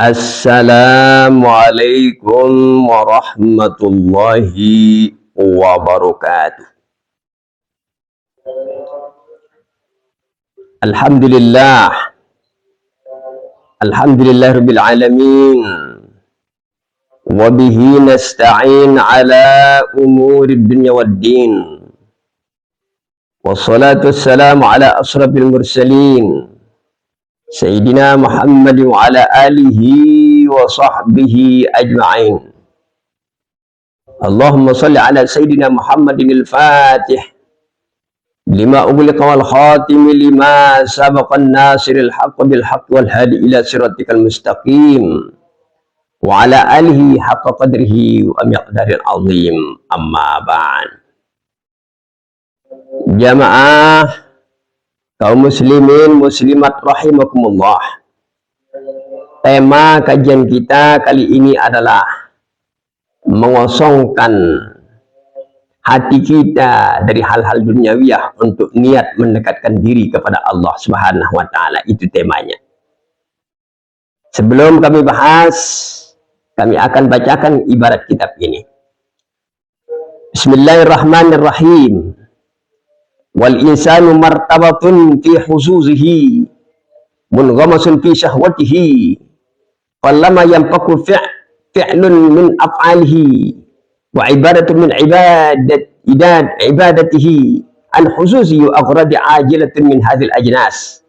Assalamualaikum warahmatullahi wabarakatuh. Alhamdulillah. Alhamdulillah rabbil alamin. Wabihi nasta'in ala umuri dunya waddin. Wassalatu wassalamu ala asrafil mursalin. Sayyidina Muhammad wa ala alihi wa sahbihi ajma'in. Allahumma salli ala Sayyidina Muhammadin al-Fatih lima ughliqa wal khatimi lima sabaqan nasiril haqq bil haqq wal hadi ila siratikal mustaqim wa ala alihi haqqa qadrihi wa miqdaril azim. Amma ba'd. Jamaah kaum muslimin muslimat rahimakumullah. Tema kajian kita kali ini adalah mengosongkan hati kita dari hal-hal duniawiyah untuk niat mendekatkan diri kepada Allah Subhanahu wa taala. Itu temanya. Sebelum kami bahas, kami akan bacakan ibarat kitab ini. Bismillahirrahmanirrahim. Wal insanu martabatun fi huzuzihi munghamasun fi syahwatihi fallama yanfaku fi'lun min af'alihi wa ibadatun min ibadatihi an huzuzi aghradi ajilatun min hadhil ajnas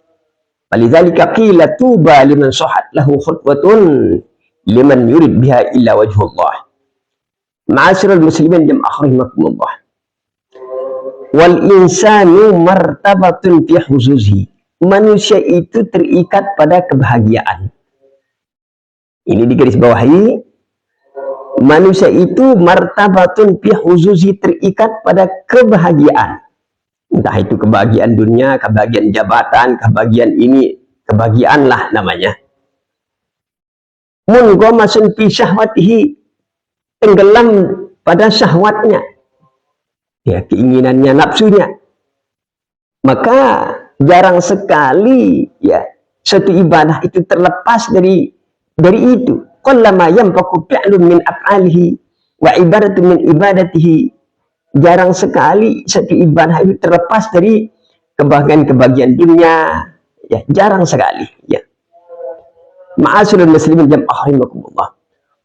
falidhalika qila tuba liman sahat lahu khutwatun liman yurid biha illa wajhullah. Ma'asyiral muslimin jamaah rahimakumullah. Wal insanu martabatun fi huzuzi. Manusia itu terikat pada kebahagiaan. Ini digarisbawahi. Manusia itu martabatun fi huzuzi, terikat pada kebahagiaan. Entah itu kebahagiaan dunia, kebahagiaan jabatan, kebahagiaan ini, kebahagiaan lah namanya. Munghamasun fi syahwatihi, tenggelam pada syahwatnya. Ya, keinginannya, nafsunya. Maka jarang sekali ya satu ibadah itu terlepas dari itu. Qallama yanfaku fi'lun min af'alihi wa ibadatun min ibadatihi. Jarang sekali satu ibadah itu terlepas dari kebahagiaan dunia. Ya, jarang sekali ya. Ma'asyiral muslimin jamaah rahimakumullah.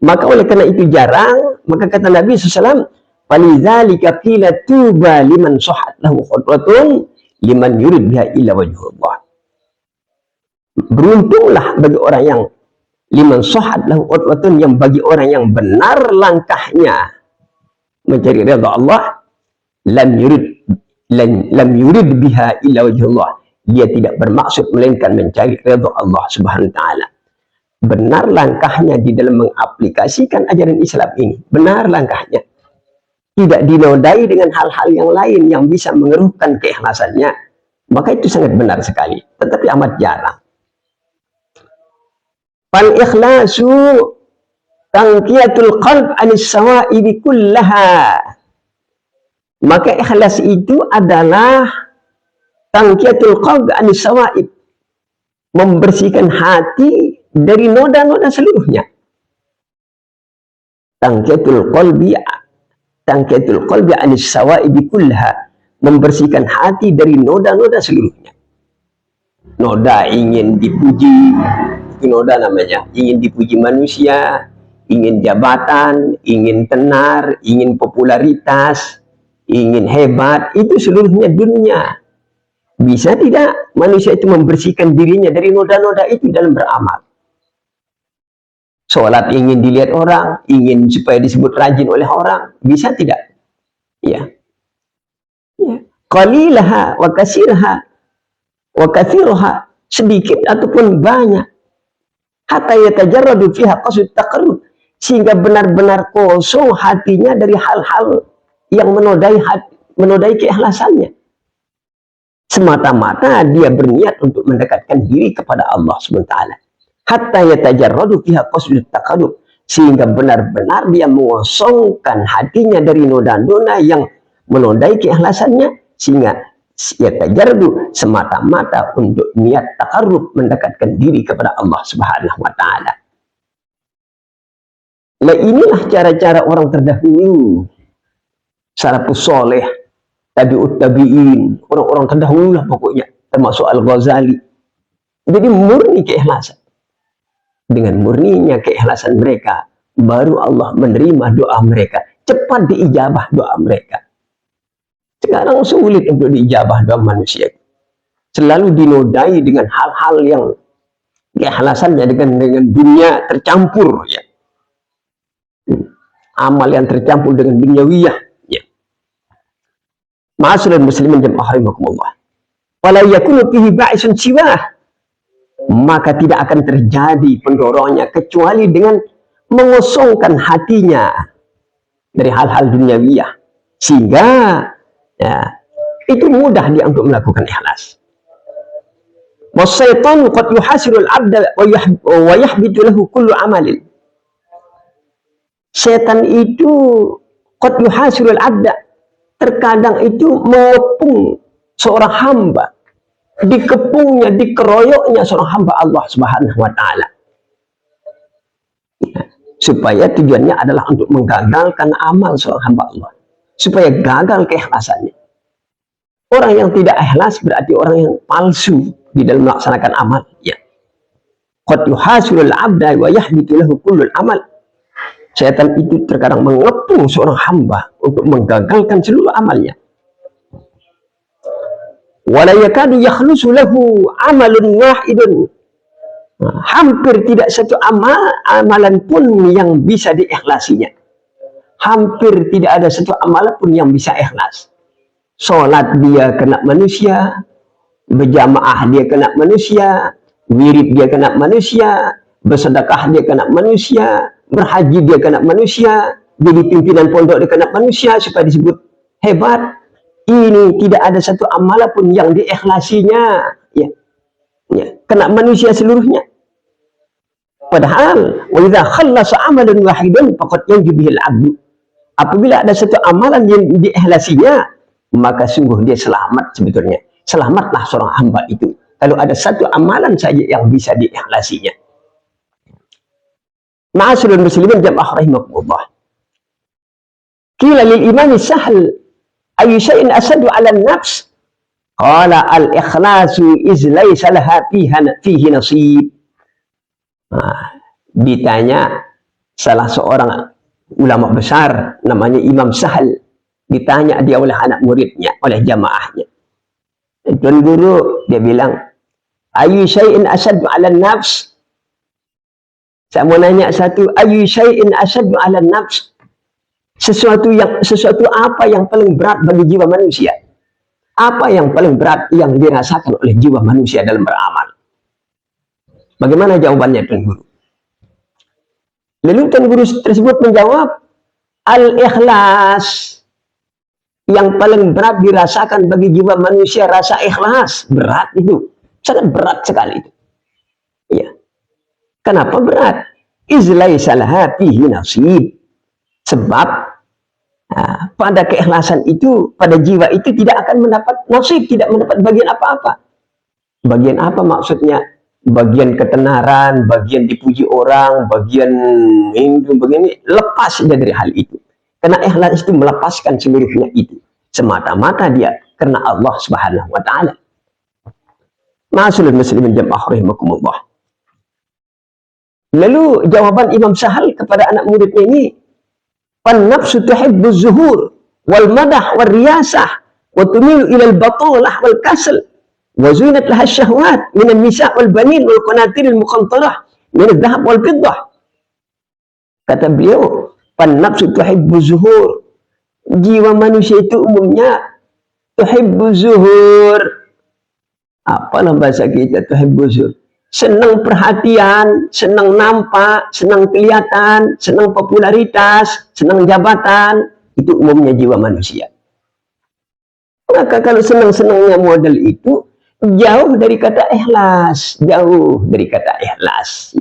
Maka oleh karena itu jarang, maka kata Nabi SAW, falidzalika qila tuba liman sahat lahu khutwatun liman yurid biha illa wajhullah. Beruntunglah bagi orang yang liman sahat lahu khutwatun, yang bagi orang yang benar langkahnya mencari ridha Allah, lam yurid biha illa wajhullah. Dia tidak bermaksud melainkan mencari ridha Allah Subhanahu wa taala. Benar langkahnya di dalam mengaplikasikan ajaran Islam ini. Benar langkahnya. Tidak dinodai dengan hal-hal yang lain yang bisa mengeruhkan keikhlasannya, maka itu sangat benar sekali, tetapi amat jarang. Fal ikhlasu tangqiyatul qalb anis sawaibi kullaha. Maka ikhlas itu adalah tangqiyatul qalb anis sawaib, membersihkan hati dari noda-noda seluruhnya. Tangqiyatul qalbi anis sawaibi kullaha, membersihkan hati dari noda-noda seluruhnya. Noda ingin dipuji, itu noda namanya. Ingin dipuji manusia, ingin jabatan, ingin tenar, ingin popularitas, ingin hebat, itu seluruhnya dunia. Bisa tidak manusia itu membersihkan dirinya dari noda-noda itu dalam beramal? Sholat ingin dilihat orang, ingin supaya disebut rajin oleh orang, bisa tidak? Ya. Ya. Qalilaha wa kasirha wa kathiruha, sedikit ataupun banyak. Hatta yatajarradu fiha qasd taqarrub, sehingga benar-benar kosong hatinya dari hal-hal yang menodai keikhlasannya. Semata-mata dia berniat untuk mendekatkan diri kepada Allah SWT. Hatta yatajarradu fiha qasd taqarrub, sehingga benar-benar dia mengosongkan hatinya dari noda-noda yang menodai keikhlasannya, sehingga yatajarradu semata-mata untuk niat taqarrub, mendekatkan diri kepada Allah Subhanahu wa taala. Nah, inilah cara-cara orang terdahulu, salafus soleh, tabi'ut tabi'in, orang-orang terdahulu lah pokoknya, termasuk Al-Ghazali. Jadi murni keikhlasan. Dengan murninya keikhlasan mereka, baru Allah menerima doa mereka. Cepat diijabah doa mereka. Sekarang sulit untuk diijabah doa manusia. Selalu dinodai dengan hal-hal yang keikhlasannya dengan dunia tercampur, ya. Amal yang tercampur dengan duniawiyah, ya. Ma'asyiral muslimin jamaah rahimakumullah. Wala yakunu fihi ba'isun siwah, maka tidak akan terjadi pendorongnya kecuali dengan mengosongkan hatinya dari hal-hal duniawiyah, sehingga ya, itu mudah dia untuk melakukan ikhlas. Wasyaitan qad yuhasirul 'abda wa yahbitu lahu kullu amalin. Setan itu qad yuhasirul 'abda, terkadang itu mengepung seorang hamba, dikepungnya, dikeroyoknya seorang hamba Allah Subhanahu wa taala. Ya, supaya tujuannya adalah untuk menggagalkan amal seorang hamba Allah, supaya gagal keikhlasannya. Orang yang tidak ikhlas berarti orang yang palsu di dalam melaksanakan amal, ya. Qad yuhasilul 'abda wa yahbitu lahu kullul amal. Setan itu terkadang mengepung seorang hamba untuk menggagalkan seluruh amalnya. Wala yakadu yakhlusu lahu amalun wahidun. Hampir tidak satu amalan pun yang bisa diikhlasinya. Hampir tidak ada satu amalan pun yang bisa ikhlas. Sholat dia kena manusia, berjamaah dia kena manusia, wirid dia kena manusia, bersedekah dia kena manusia, berhaji dia kena manusia, jadi pimpinan pondok dia kena manusia supaya disebut hebat. Ini tidak ada satu amalan pun yang diikhlasinya, ya. Ya, kena manusia seluruhnya. Padahal wa idza khallasa amalan wahidan faqad yanju bihil 'abdu. Apabila ada satu amalan yang diikhlasinya, maka sungguh dia selamat sebetulnya. Selamatlah seorang hamba itu kalau ada satu amalan saja yang bisa diikhlasinya. Ma'asyiral muslimin jamaah rahimakumullah. Qila lil imam Sahl, ayu syai'in asadu 'ala an-nafs? Qala al-ikhlasu iz laysa laha fihi nasib. Ditanya salah seorang ulama besar namanya Imam Sahl, ditanya dia oleh anak muridnya, oleh jamaahnya. Tuan guru, dia bilang, ayu syai'in asadu 'ala an-nafs? Saya mau nanya satu, ayu syai'in asadu 'ala an-nafs? Sesuatu apa yang paling berat bagi jiwa manusia? Apa yang paling berat yang dirasakan oleh jiwa manusia dalam beramal? Bagaimana jawabannya Tuan Guru? Lalu Tuan Guru tersebut menjawab, al-ikhlas. Yang paling berat dirasakan bagi jiwa manusia rasa ikhlas. Berat itu, sangat berat sekali itu. Ya. Kenapa berat? Izlai salaha fihi nasib. Sebab pada keikhlasan itu, pada jiwa itu tidak akan mendapat nasib, tidak mendapat bagian apa-apa. Bagian apa maksudnya? Bagian ketenaran, bagian dipuji orang, bagian ini, begini, lepas saja dari hal itu. Karena ikhlas itu melepaskan seluruhnya itu. Semata-mata dia karena Allah Subhanahu wa taala. Ma'asyiral muslimin jamaah rahimakumullah. Lalu jawaban Imam Sahl kepada anak muridnya ini, "An-nafsu tuhibbu zuhur wal madah wal riyasah wa tumilu ila al-batalah wal kasal wa zunat laha syahwat min an-nisa' wal banin wal qanatir al-muqantarah min adh-dhahab wal fiddah." Kata beliau, "An-nafsu tuhibbu zuhur." Jiwa manusia itu umumnya tuhibbu zuhur. Apalah bahasa kita tuhibbu zuhur? Senang perhatian, senang nampak, senang kelihatan, senang popularitas, senang jabatan. Itu umumnya jiwa manusia. Maka kalau senang-senangnya model itu, jauh dari kata ikhlas. Jauh dari kata ikhlas.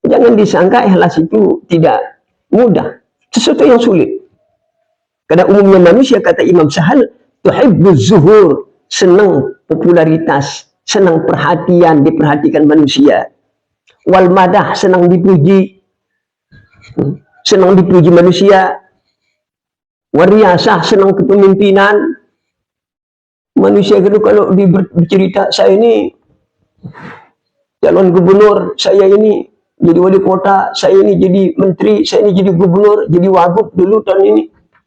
Jangan disangka ikhlas itu tidak mudah. Sesuatu yang sulit. Karena umumnya manusia, kata Imam Sahl, tuhibbu zuhur, senang popularitas, senang perhatian, diperhatikan manusia. Wal madah, senang dipuji. senang dipuji manusia, wariasah, senang kepemimpinan. Manusia itu kalau bercerita, saya ini calon gubernur, saya ini jadi wali kota, saya ini jadi menteri, saya ini jadi gubernur, jadi wagub dulu tahun ini.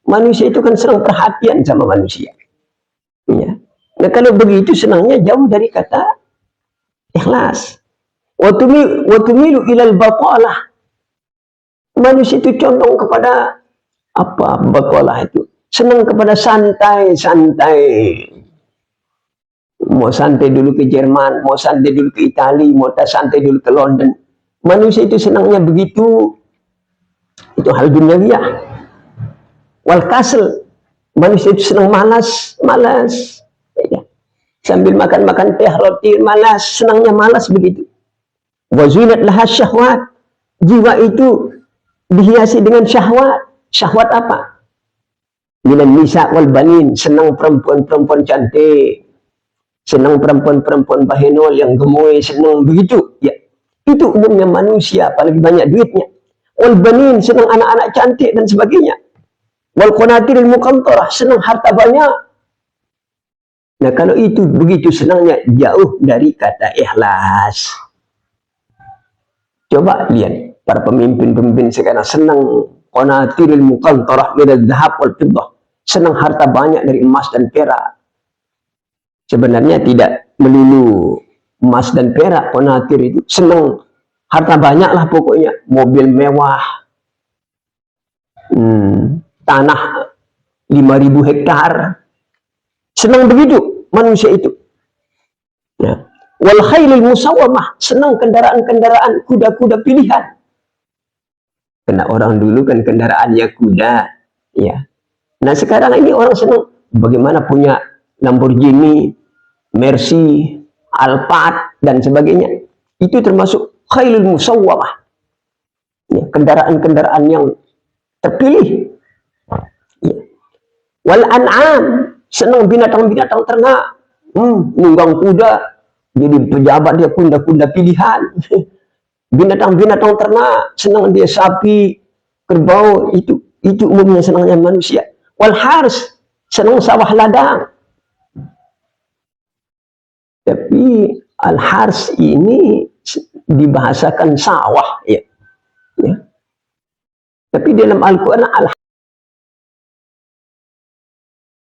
Manusia itu kan senang perhatian sama manusia. Ya. Nah kalau begitu senangnya jauh dari kata ikhlas. Watumilu ilal batalah. Manusia itu condong kepada apa batalah itu? Senang kepada santai-santai. Mau santai dulu ke Jerman, mau santai dulu ke Italia, mau santai dulu ke London. Manusia itu senangnya begitu. Itu hal duniawiyah. Wal kasel, manusia itu senang malas. Ya. Sambil makan teh roti malas, senangnya malas begitu. Wazinat lahas syahwat, jiwa itu dihiasi dengan syahwat. Syahwat apa? Minan nisa wal banin, senang perempuan-perempuan cantik. Senang perempuan-perempuan bahenol yang gemoy, senang begitu. Ya, itu umumnya manusia, apalagi banyak duitnya. Wal banin, senang anak-anak cantik dan sebagainya. Wal qanatiril muqantarah, senang harta banyak. Nah kalau itu begitu senangnya jauh dari kata ikhlas. Coba lihat para pemimpin-pemimpin sekarang senang qanatiril muqantarah minadz dzahab wal fiddah, senang harta banyak dari emas dan perak. Sebenarnya tidak melulu emas dan perak, qanatir itu senang harta banyak lah pokoknya, mobil mewah, tanah 5.000 hektar, senang begitu manusia itu. Ya. Wal khailil musawwamah, senang kendaraan-kendaraan kuda-kuda pilihan. Karena orang dulu kan kendaraannya kuda, ya. Nah sekarang ini orang senang bagaimana punya Lamborghini, Mercy, Alphard dan sebagainya. Itu termasuk khailul musawwamah. Ya, kendaraan-kendaraan yang terpilih. Ya. Wal an'am, senang binatang-binatang ternak. Nunggang kuda, jadi pejabat dia kuda-kuda pilihan. Binatang-binatang ternak, senang dia sapi, kerbau, itu umumnya senangnya manusia. Wal hars, senang sawah ladang. Tapi al-hars ini dibahasakan sawah, ya. Tapi dalam Al-Quran